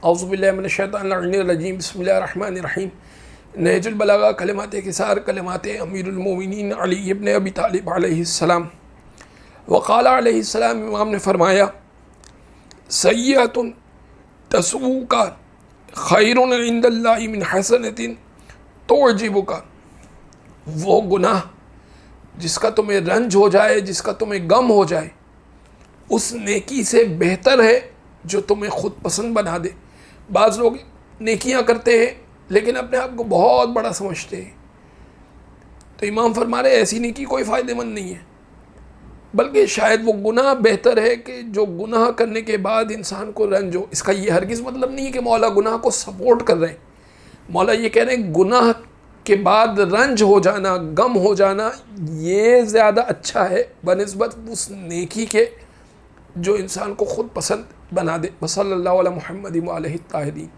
औज़ुबिल्लाहि मिनश्शैतानिर्रजीम बिस्मिल्लाहिर्रहमानिर्रहीम। नहजुल बलागा कलिमात किसार कलिमात अमीरुल मोमिनीन अली इब्न अबी तालिब अलैहिस्सलाम। वक़ाल अलैहिस्सलाम, इमाम ने फरमाया, सय्यतुन तसूका खैरुन इंदल्लाहि मिन हसनतिन तुअजिबुका। वो गुनाह जिसका तुम्हें रंज हो जाए, जिसका तुम्हें गम हो जाए, उस नेकी से बेहतर है जो तुम्हें खुद पसंद बना दे। बाज़ लोग नेकियां करते हैं लेकिन अपने आप को बहुत बड़ा समझते हैं, तो इमाम फरमा रहे ऐसी नेकी कोई फ़ायदेमंद नहीं है, बल्कि शायद वो गुनाह बेहतर है कि जो गुनाह करने के बाद इंसान को रंज हो। इसका ये हरगिज़ मतलब नहीं है कि मौला गुनाह को सपोर्ट कर रहे हैं। मौला ये कह रहे हैं गुनाह के बाद रंज हो जाना, गम हो जाना, ये ज़्यादा अच्छा है बनिस्बत उस नेकी के जो इंसान को ख़ुद पसंद बना दे। सल्लल्लाहु अलैहि मुहम्मद व अलैहि ताहिरीन।